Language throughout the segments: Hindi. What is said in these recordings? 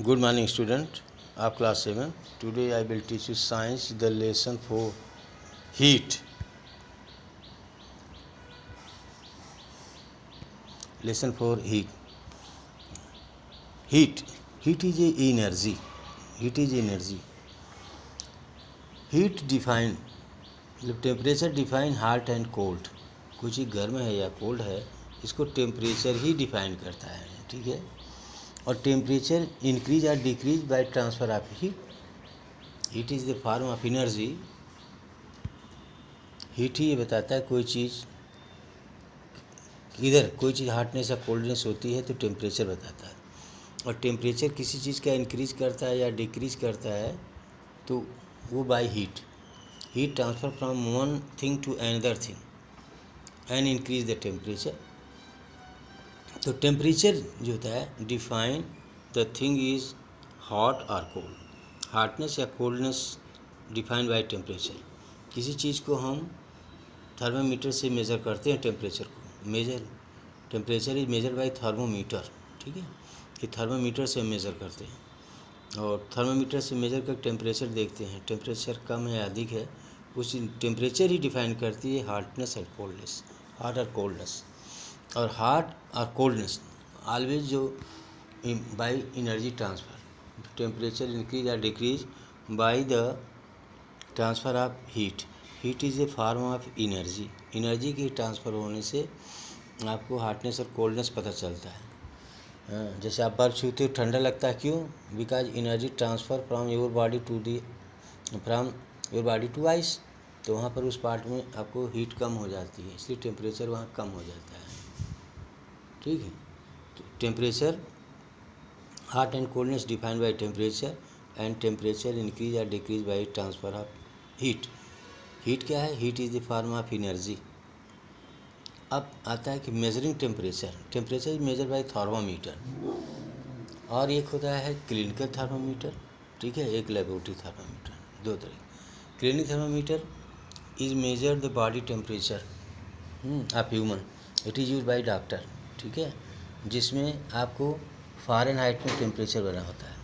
Good morning, student of class 7. Today I will teach you science, the lesson for heat. Lesson for heat. Heat. Heat is a energy. Heat is energy. Heat define मतलब temperature define hot and cold. कोई चीज़ गर्म है या कोल्ड है, इसको टेम्परेचर ही डिफाइन करता है. ठीक है. और टेम्परेचर इंक्रीज और decrease by transfer of heat. Heat is the form of energy. Heat ही ये बताता है कोई चीज़ इधर कोई चीज़ हार्डनेस या कोल्डनेस होती है तो टेम्परेचर बताता है. और टेम्परेचर किसी चीज़ का इंक्रीज करता है या डिक्रीज करता है तो वो by heat. Heat transfer from one thing to another thing and increase the temperature. तो टेम्परेचर जो होता है define the thing is hot और कोल्ड. हार्डनेस या कोल्डनेस डिफाइंड बाय टेम्परेचर. किसी चीज़ को हम थर्मामीटर से मेज़र करते हैं. टेम्परेचर को temperature is measure bye thermometer. ठीक है. ये थर्मामीटर से हम मेज़र करते हैं और थर्मामीटर से मेज़र कर टेम्परेचर देखते हैं. टेम्परेचर कम है अधिक है, उस टेम्परेचर ही डिफाइन करती है हार्डनेस और कोल्डनेस. हॉट और कोल्डनेस. और हॉट और कोल्डनेस ऑलवेज जो by energy transfer. Temperature increase और decrease by the transfer of heat. Heat is a form of energy. Energy के ट्रांसफ़र होने से आपको हॉटनेस और कोल्डनेस पता चलता है. जैसे आप बर्फ़ छूते हो ठंडा लगता है, क्यों? Because energy transfer from your body to ice. तो वहाँ पर उस पार्ट में आपको हीट कम हो जाती है, इसलिए टेम्परेचर वहाँ कम हो जाता है. ठीक है. Temperature hot and coldness defined by temperature and temperature increase और decrease by transfer of heat. Heat क्या है? Heat is the form of energy. अब आता है कि measuring temperature. Temperature is measure by thermometer. और एक होता है क्लिनिकल थर्मामीटर. ठीक है. एक लेबोरेटरी थर्मामीटर. दो तरह. Clinic thermometer is measure the body temperature of human. It is use by doctor. ठीक है. जिसमें आपको फ़ारेनहाइट में टेम्परेचर बना होता है.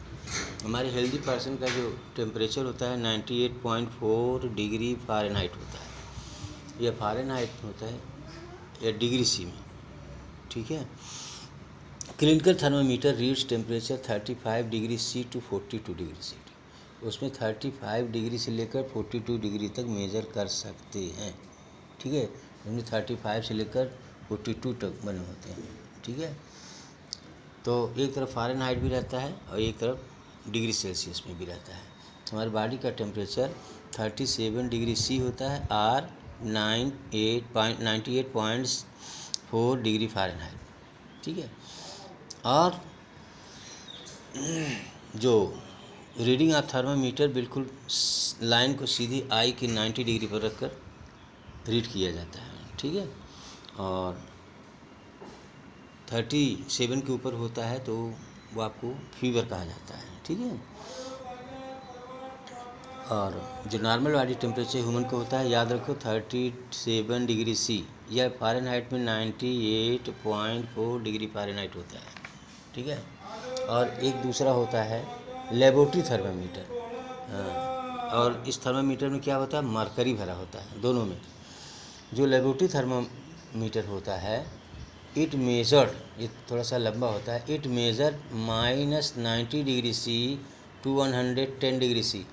हमारे हेल्दी पर्सन का जो टेम्परेचर होता है 98.4 डिग्री फ़ारेनहाइट होता है. यह फ़ारेनहाइट में होता है या डिग्री सी में. ठीक है. Clinical thermometer reads temperature 35 degree C to 42 degree C. उसमें 35 डिग्री से लेकर 42 डिग्री तक मेज़र कर सकते हैं. ठीक है. उनमें 35 से लेकर 42 तक बने होते हैं. ठीक है. तो एक तरफ फ़ारेनहाइट भी रहता है और एक तरफ डिग्री सेल्सियस में भी रहता है. हमारी बॉडी का टेम्परेचर 37 डिग्री सी होता है और 98.4 डिग्री फ़ारेनहाइट. ठीक है. और जो रीडिंग ऑफ थर्मामीटर बिल्कुल लाइन को सीधी आई के 90 डिग्री पर रखकर रीड किया जाता है. ठीक है. और 37 के ऊपर होता है तो वो आपको फीवर कहा जाता है. ठीक है. और जो नॉर्मल बॉडी टेम्परेचर ह्यूमन को होता है, याद रखो 37 डिग्री सी या फ़ारेनहाइट में 98.4 डिग्री फ़ारेनहाइट होता है. ठीक है. और एक दूसरा होता है लेबोरेटरी थर्मामीटर. और इस थर्मामीटर में क्या होता है? मरकरी भरा होता है दोनों में. जो लेबोरेटरी थर्मामीटर होता है इट मेजर्ड, ये थोड़ा सा लंबा होता है, it measure -90 degree C to 110 degree C.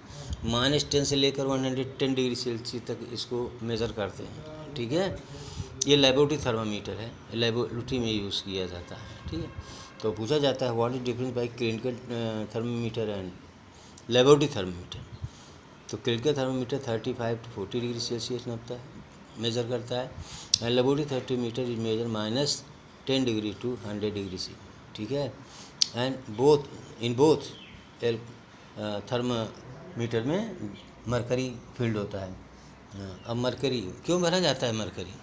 -10 से लेकर 110 डिग्री सेल्सियस तक इसको मेज़र करते हैं. ठीक है. ये लेबोरेटरी थर्मामीटर है, लेबोरेटरी में यूज़ किया जाता है. ठीक है. तो पूछा जाता है what is difference by clinical thermometer and laboratory thermometer. तो clinical thermometer 35 to 40 degree Celsius नापता है, मेज़र करता है. And laboratory thermometer is measure -10 degree to 100 degree C. ठीक है. एंड इन बोथ थर्मामीटर में मरकरी फील्ड होता है. अब मरकरी क्यों भरा जाता है? मरकरी